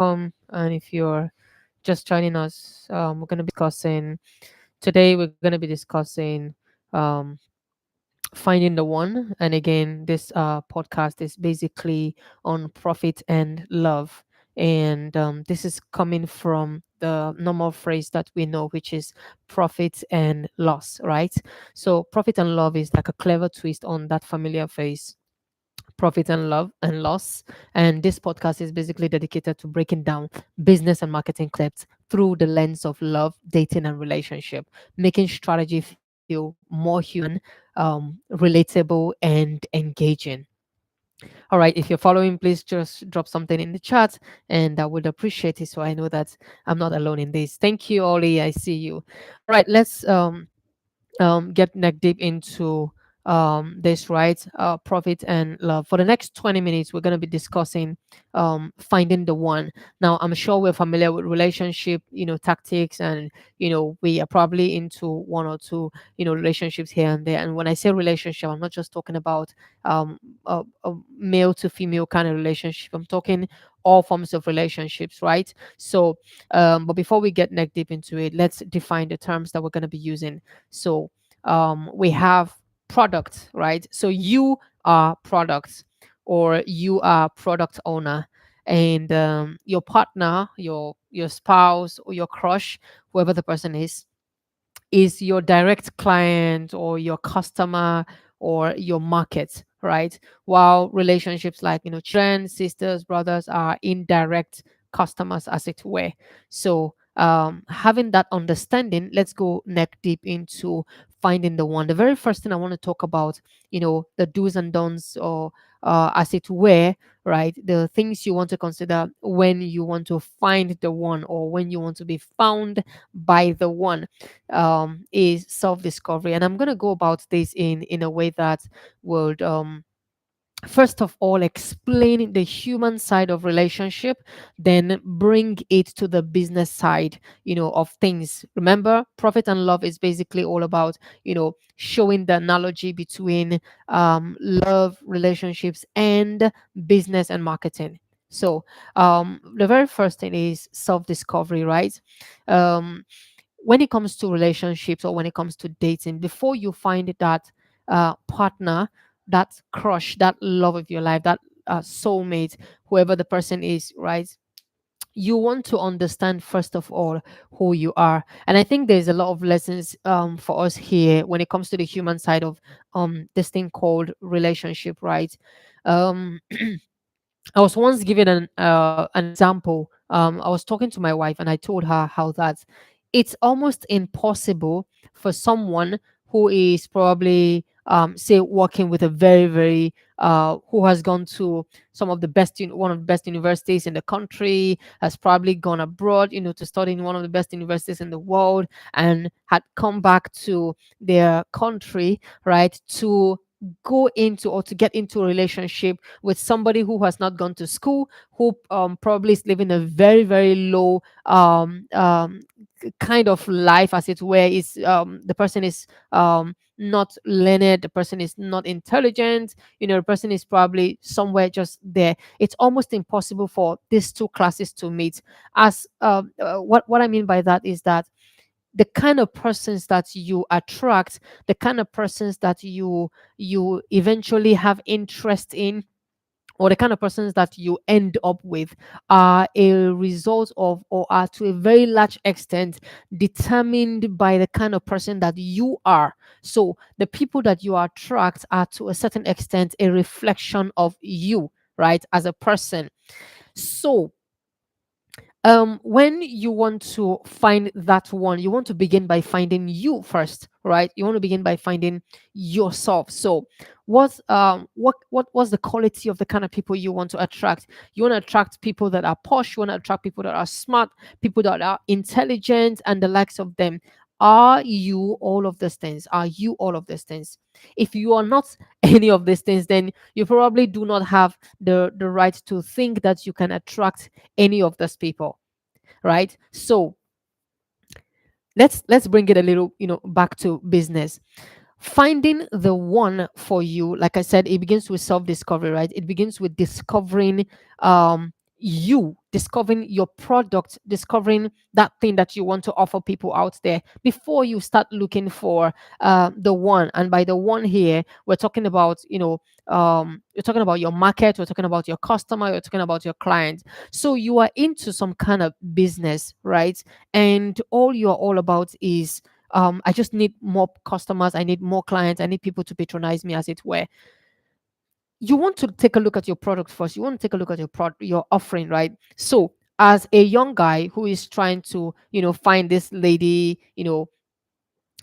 welcome. And if you're just joining us, we're going to be discussing um, finding the one. And again, this podcast is basically on profit and love. And this is coming from the normal phrase that we know, which is profit and loss, right? So, profit and love is like a clever twist on that familiar phrase, profit and love and loss. And this podcast is basically dedicated to breaking down business and marketing concepts through the lens of love, dating, and relationship, making strategy feel more human, relatable, and engaging. All right, if you're following, please just drop something in the chat, and I would appreciate it so I know that I'm not alone in this. Thank you, Ollie. I see you. All right, let's get neck deep into this, right? Profit and love. For the next 20 minutes, we're going to be discussing finding the one. Now, I'm sure we're familiar with relationship, tactics, and, we are probably into one or two, relationships here and there. And when I say relationship, I'm not just talking about a male to female kind of relationship. I'm talking all forms of relationships, right? So, but before we get neck deep into it, let's define the terms that we're going to be using. So we have product, right? So you are product, or you are product owner, and your partner, your spouse, or your crush, whoever the person is your direct client or your customer or your market, right? While relationships like, children, sisters, brothers are indirect customers, as it were. So, having that understanding, let's go neck deep into finding the one. The very first thing I want to talk about, the do's and don'ts, or as it were, right? The things you want to consider when you want to find the one, or when you want to be found by the one, is self-discovery. And I'm going to go about this in a way that would first of all explain the human side of relationship, then bring it to the business side, of things. Remember, profit and love is basically all about, showing the analogy between love, relationships, and business and marketing. So the very first thing is self-discovery, right? um when it comes to relationships, or when it comes to dating, before you find that partner, that crush, that love of your life, that soulmate, whoever the person is, right? You want to understand first of all who you are. And I think there's a lot of lessons for us here when it comes to the human side of this thing called relationship, right? um I was once given an example. I was talking to my wife, and I told her how that it's almost impossible for someone who is probably, say, working with a very who has gone to some of the one of the best universities in the country, has probably gone abroad, to study in one of the best universities in the world, and had come back to their country, right, to go into, or to get into a relationship with somebody who has not gone to school, who probably is living a very low kind of life, as it were. Is the person is not learned, the person is not intelligent, the person is probably somewhere just there. It's almost impossible for these two classes to meet. As what I mean by that is that the kind of persons that you attract, the kind of persons that you eventually have interest in, or the kind of persons that you end up with, are a result of, or are to a very large extent determined by the kind of person that you are. So the people that you attract are to a certain extent a reflection of you, right, as a person. So when you want to find that one, you want to begin by finding you first, right? You want to begin by finding yourself. So what was the quality of the kind of people you want to attract? You want to attract people that are posh, you want to attract people that are smart, people that are intelligent, and the likes of them. Are you all of these things? Are you all of these things? If you are not any of these things, then you probably do not have the right to think that you can attract any of those people, right? So let's bring it a little, back to business. Finding the one for you, like I said, it begins with self discovery, right? It begins with discovering you discovering your product, discovering that thing that you want to offer people out there before you start looking for the one. And by the one here, we're talking about, you're talking about your market, we're talking about your customer, you're talking about your client. So you are into some kind of business, right? And all you're all about is, I just need more customers, I need more clients, I need people to patronize me, as it were. You want to take a look at your product first. You want to take a look at your offering, right? So as a young guy who is trying to, find this lady,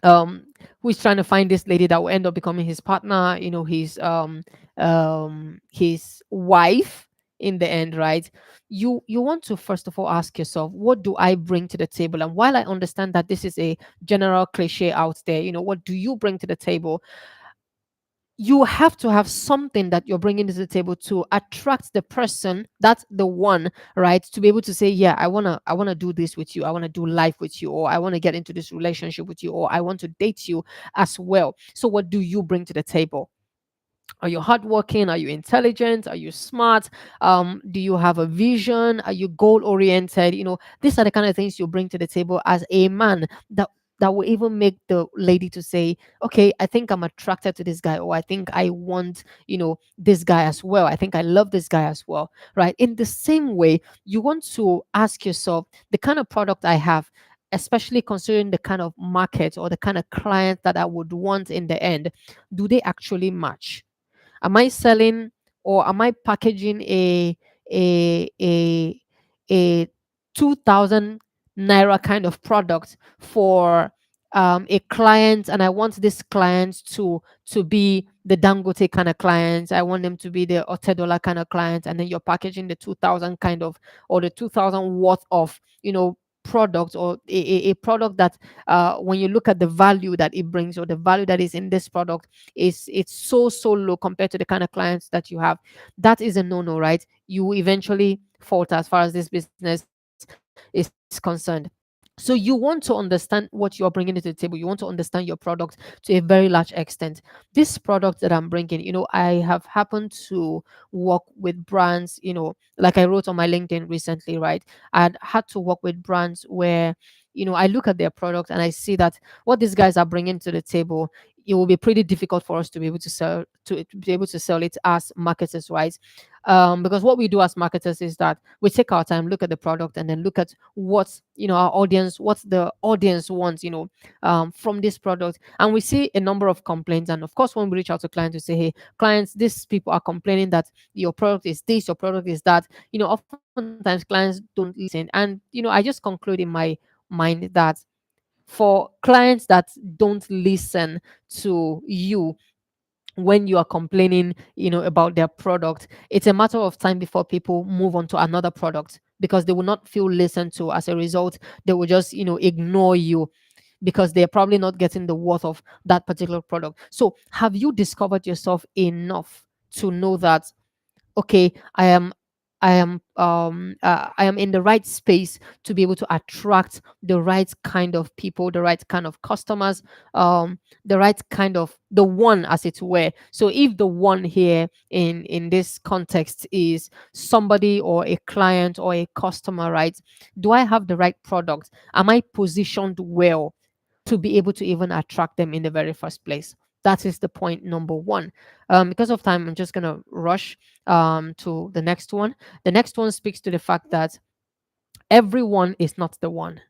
um who is trying to find this lady that will end up becoming his partner, his wife in the end, right? You want to first of all ask yourself, what do I bring to the table? And while I understand that this is a general cliche out there, what do you bring to the table? You have to have something that you're bringing to the table to attract the person, that's the one, right? To be able to say, yeah, I want to do this with you, I want to do life with you, or I want to get into this relationship with you, or I want to date you as well. So what do you bring to the table? Are you hardworking? Are you intelligent? Are you smart? Do you have a vision? Are you goal oriented? These are the kind of things you bring to the table as a man, that will even make the lady to say, okay, I think I'm attracted to this guy, or I think I want, this guy as well. I think I love this guy as well, right? In the same way, you want to ask yourself, the kind of product I have, especially considering the kind of market or the kind of client that I would want in the end, do they actually match? Am I selling, or am I packaging a a 2,000 naira kind of product for a client, and I want this client to be the Dangote kind of client. I want them to be the Otedola kind of client, and then you're packaging the 2,000 kind of, or the 2,000 worth of, product, or a product that, when you look at the value that it brings, or the value that is in this product, is it's so low compared to the kind of clients that you have. That is a no-no, right? You eventually falter as far as this business is concerned. So you want to understand what you're bringing to the table. You want to understand your product to a very large extent. This product that I'm bringing, I have happened to work with brands, like I wrote on my LinkedIn recently, right? I'd had to work with brands where, I look at their product and I see that what these guys are bringing to the table, it will be pretty difficult for us to be able to sell it as marketers, right? Because what we do as marketers is that we take our time, look at the product, and then look at what, our audience, what the audience wants, from this product. And we see a number of complaints, and of course, when we reach out to clients, we say, hey, clients, these people are complaining that your product is this, your product is that. Oftentimes clients don't listen, and I just conclude in my mind that for clients that don't listen to you when you are complaining, about their product, it's a matter of time before people move on to another product, because they will not feel listened to. As a result, they will just, ignore you, because they're probably not getting the worth of that particular product. So have you discovered yourself enough to know that, okay, I am in the right space to be able to attract the right kind of people, the right kind of customers, the right kind of the one, as it were. So if the one here in this context is somebody or a client or a customer, right? Do I have the right product? Am I positioned well to be able to even attract them in the very first place? That is the point number one. Because of time, I'm just gonna rush to the next one. The next one speaks to the fact that everyone is not the one.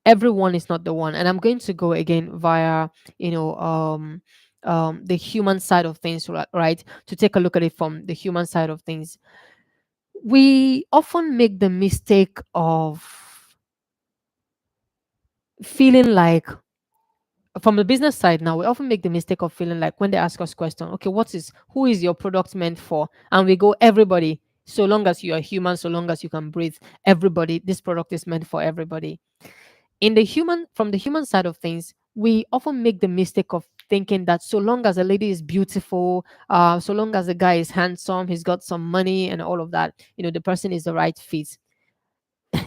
Everyone is not the one, and I'm going to go again via, the human side of things, right? To take a look at it from the human side of things, we often make the mistake of feeling like, from the business side now, we often make the mistake of feeling like, when they ask us question, okay, who is your product meant for? And we go, everybody. So long as you are human, so long as you can breathe, everybody, this product is meant for everybody. From the human side of things, we often make the mistake of thinking that so long as a lady is beautiful, so long as the guy is handsome, he's got some money and all of that, the person is the right fit.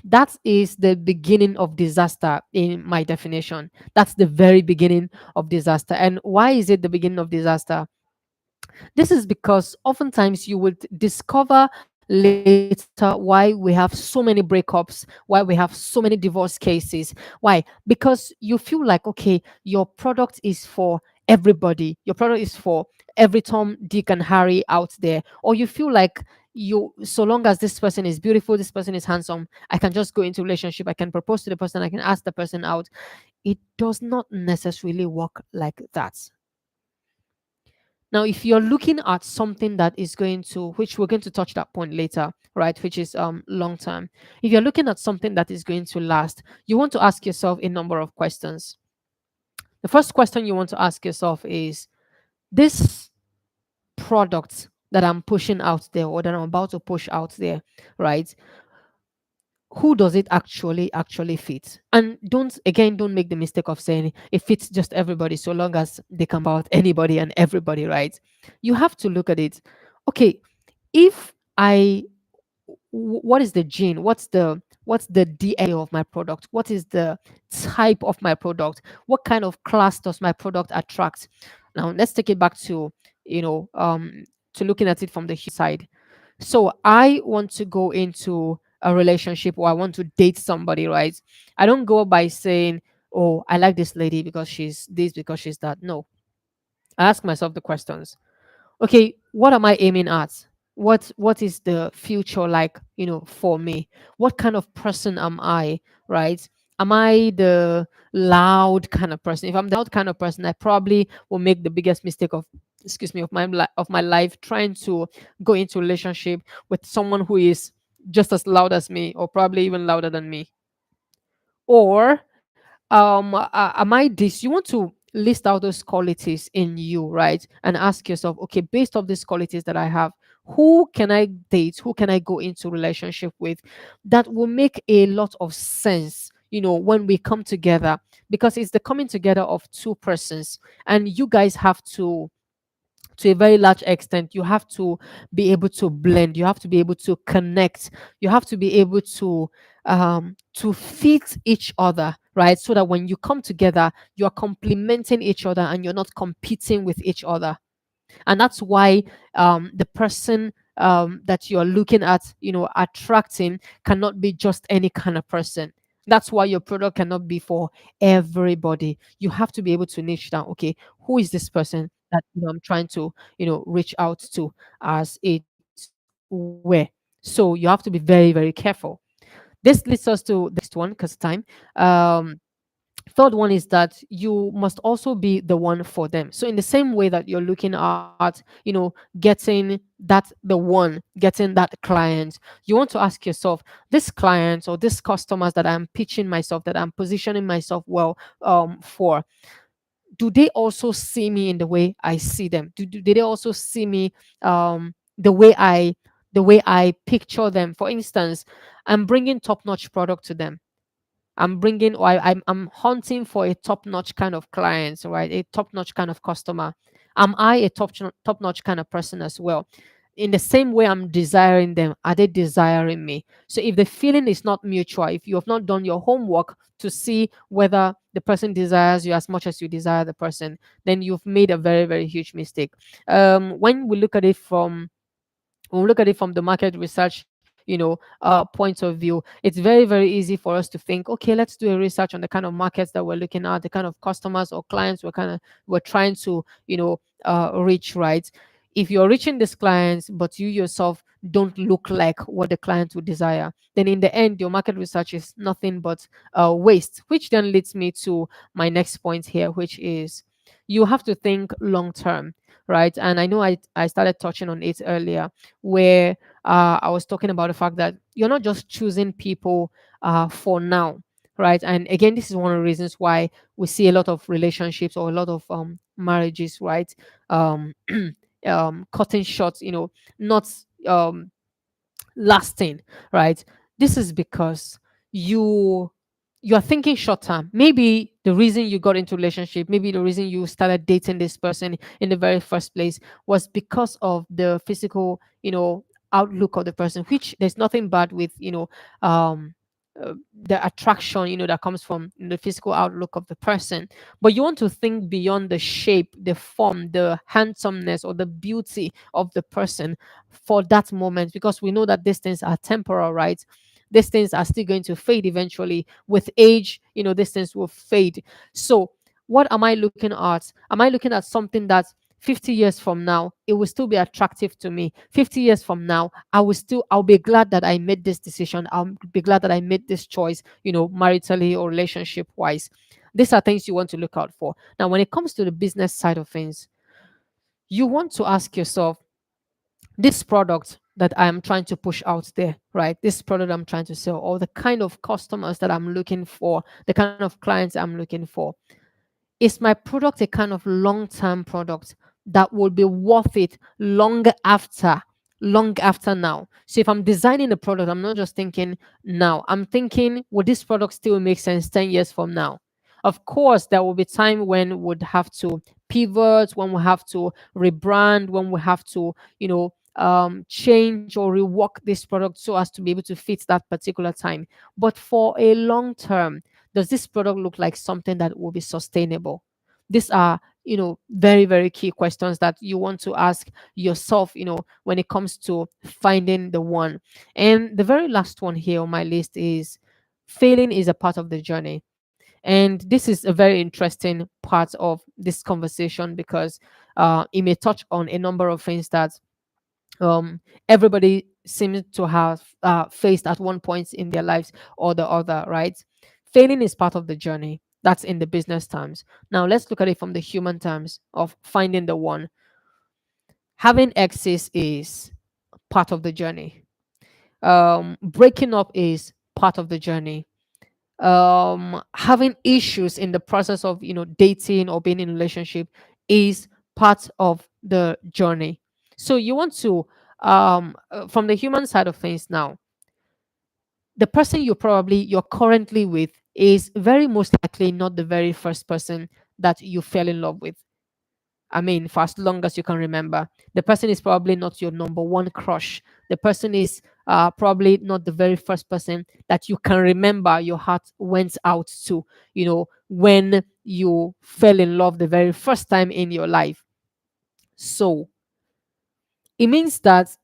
That is the beginning of disaster in my definition. That's the very beginning of disaster. And why is it the beginning of disaster? This is because oftentimes you would discover later why we have so many breakups, why we have so many divorce cases. Why? Because you feel like, okay, your product is for everybody, your product is for every Tom, Dick, and Harry out there, or you feel like, you, so long as this person is beautiful, this person is handsome, I can just go into relationship, I can propose to the person, I can ask the person out. It does not necessarily work like that. Now, if you're looking at something that is going to, which we're going to touch that point later, right, which is long term. If you're looking at something that is going to last, you want to ask yourself a number of questions. The first question you want to ask yourself is, this product that I'm pushing out there, or that I'm about to push out there, right? Who does it actually fit? And don't make the mistake of saying it fits just everybody, so long as they can buy out anybody and everybody, right? You have to look at it. Okay, if I what is the gene, what's the DNA of my product, what is the type of my product, what kind of class does my product attract? Now let's take it back to, you know um to looking at it from the human side. So I want to go into a relationship, or I want to date somebody, right? I don't go by saying, oh, I like this lady because she's this, because she's that. No, I ask myself the questions. Okay, what am I aiming at? What is the future like, for me? What kind of person am I, right? Am I the loud kind of person? If I'm the loud kind of person, I probably will make the biggest mistake of, excuse me, of my life, trying to go into a relationship with someone who is just as loud as me, or probably even louder than me. Or am I this? You want to list out those qualities in you, right? And ask yourself, okay, based off these qualities that I have, who can I date, who can I go into relationship with, that will make a lot of sense, when we come together. Because it's the coming together of two persons, and you guys have to a very large extent, you have to be able to blend, you have to be able to connect, you have to be able to fit each other, right? So that when you come together, you are complementing each other and you're not competing with each other. And that's why the person that you're looking at, attracting, cannot be just any kind of person. That's why your product cannot be for everybody. You have to be able to niche down. Okay, who is this person that I'm trying to reach out to, as it were. So you have to be very, very careful. This leads us to the next one, because time. um Third one is that you must also be the one for them. So in the same way that you're looking at, getting getting that client, you want to ask yourself, this client or this customers that I'm pitching myself, that I'm positioning myself well for, do they also see me in the way I see them? Do they also see me the way I picture them? For instance, I'm bringing top-notch product to them. I'm bringing, or I'm hunting for a top-notch kind of client, right? A top-notch kind of customer. Am I a top-notch kind of person as well? In the same way I'm desiring them, are they desiring me? So if the feeling is not mutual, if you have not done your homework to see whether the person desires you as much as you desire the person, then you've made a very, very huge mistake. When we look at it from the market research point of view, it's very, very easy for us to think, okay, let's do a research on the kind of markets that we're looking at, the kind of customers or clients we're trying to reach, right? If you're reaching these clients but you yourself don't look like what the client would desire, then in the end your market research is nothing but waste. Which then leads me to my next point here, which is, you have to think long term, right? And I know I started touching on it earlier, where I was talking about the fact that you're not just choosing people for now, right? And again, this is one of the reasons why we see a lot of relationships, or a lot of marriages, right? Um, cutting short, not um, lasting, right? This is because you you are thinking short term. Maybe the reason you got into relationship, maybe the reason you started dating this person in the very first place, was because of the physical, outlook of the person, which there's nothing bad with, um the attraction, that comes from the physical outlook of the person, but you want to think beyond the shape, the form, the handsomeness, or the beauty of the person for that moment, because we know that these things are temporal, right? These things are still going to fade eventually. With age, these things will fade. So what am I looking at? Am I looking at something that 50 years from now it will still be attractive to me? 50 years from now, I'll be glad that I made this decision. I'll be glad that I made this choice, maritally or relationship wise. These are things you want to look out for. Now, when it comes to the business side of things, you want to ask yourself, this product that I am trying to push out there, right? This product I'm trying to sell, or the kind of customers that I'm looking for, the kind of clients I'm looking for, is my product a kind of long-term product that will be worth it long after now? So if I'm designing a product, I'm not just thinking now. I'm thinking, would this product still make sense 10 years from now? Of course, there will be time when we'd have to pivot, when we have to rebrand, when we have to, change or rework this product so as to be able to fit that particular time. But for a long term, does this product look like something that will be sustainable? These are, very, very key questions that you want to ask yourself, when it comes to finding the one. And the very last one here on my list is, failing is a part of the journey. And this is a very interesting part of this conversation, because it may touch on a number of things that everybody seems to have faced at one point in their lives or the other, right? Failing is part of the journey. That's in the business terms. Now, let's look at it from the human terms of finding the one. Having exes is part of the journey. Breaking up is part of the journey. Having issues in the process of, dating or being in a relationship is part of the journey. So you want to, from the human side of things now, the person you're currently with is very most likely not the very first person that you fell in love with. I mean, for as long as you can remember, the person is probably not your number one crush. The person is probably not the very first person that you can remember your heart went out to, when you fell in love the very first time in your life. So it means that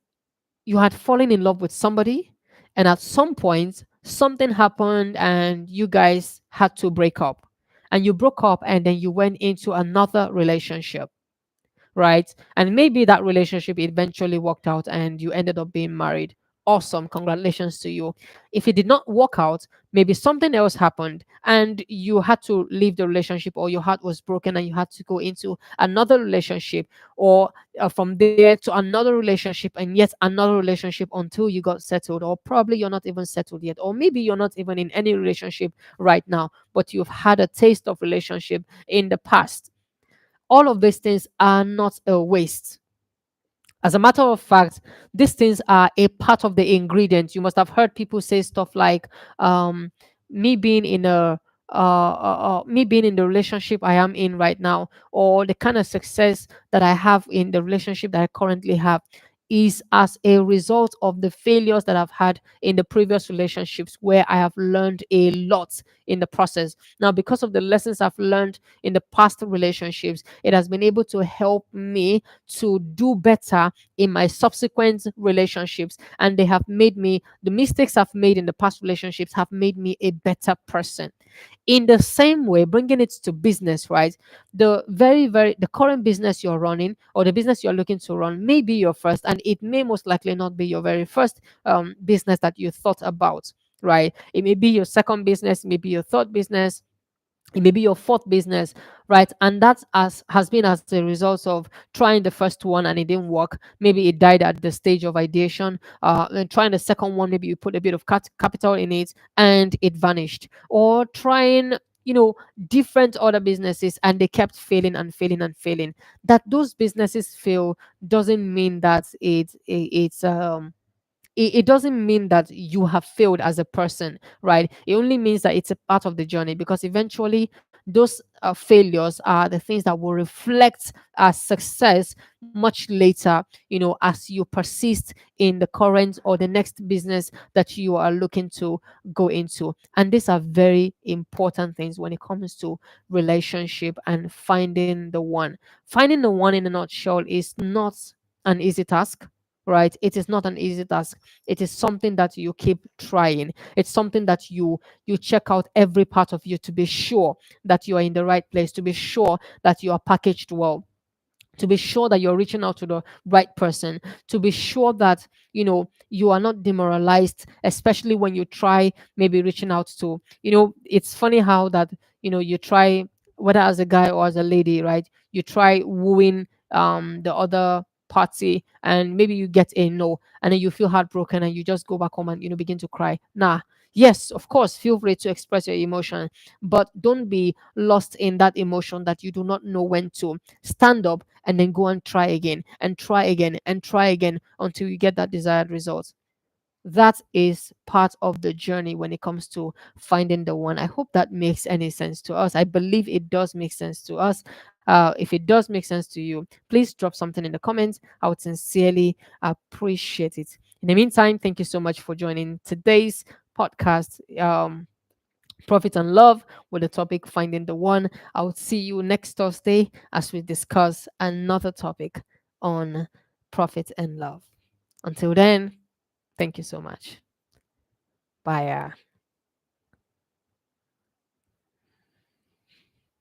you had fallen in love with somebody, and at some point something happened and you guys had to break up, and you broke up and then you went into another relationship, right? And maybe that relationship eventually worked out and you ended up being married. Awesome. Congratulations to you. If it did not work out, maybe something else happened and you had to leave the relationship, or your heart was broken and you had to go into another relationship, or from there to another relationship and yet another relationship until you got settled, or probably you're not even settled yet, or maybe you're not even in any relationship right now, but you've had a taste of relationship in the past. All of these things are not a waste. As a matter of fact, these things are a part of the ingredients. You must have heard people say stuff like, um, me being in a me being in the relationship I am in right now, or the kind of success that I have in the relationship that I currently have, is as a result of the failures that I've had in the previous relationships, where I have learned a lot in the process. Now, because of the lessons I've learned in the past relationships, it has been able to help me to do better in my subsequent relationships. And the mistakes I've made in the past relationships have made me a better person. In the same way, bringing it to business, right? The current business you're running, or the business you're looking to run, may be your first, and it may most likely not be your very first business that you thought about, right? It may be your second business, it may be your third business, it may be your fourth business, right? And that has been as a result of trying the first one and it didn't work. Maybe it died at the stage of ideation. And trying the second one, maybe you put a bit of capital in it and it vanished. Or trying, different other businesses, and they kept failing and failing and failing. That those businesses fail doesn't mean that it doesn't mean that you have failed as a person, right? It only means that it's a part of the journey, because eventually those failures are the things that will reflect as success much later, as you persist in the current or the next business that you are looking to go into. And these are very important things when it comes to relationship and finding the one. Finding the one, in a nutshell, is not an easy task, right? It is not an easy task. It is something that you keep trying. It's something that you check out every part of you to be sure that you are in the right place, to be sure that you are packaged well, to be sure that you're reaching out to the right person, to be sure that you are not demoralized, especially when you try maybe reaching out to, it's funny how that, you try, whether as a guy or as a lady, right? You try wooing the other party, and maybe you get a no, and then you feel heartbroken, and you just go back home and begin to cry. Nah, yes, of course, feel free to express your emotion, but don't be lost in that emotion that you do not know when to stand up and then go and try again and try again and try again until you get that desired result. That is part of the journey when it comes to finding the one. I hope that makes any sense to us. I believe it does make sense to us. If it does make sense to you, please drop something in the comments. I would sincerely appreciate it. In the meantime, thank you so much for joining today's podcast. Profit and love, with the topic finding the one. I will see you next Thursday as we discuss another topic on profit and love. Until then, thank you so much. Bye.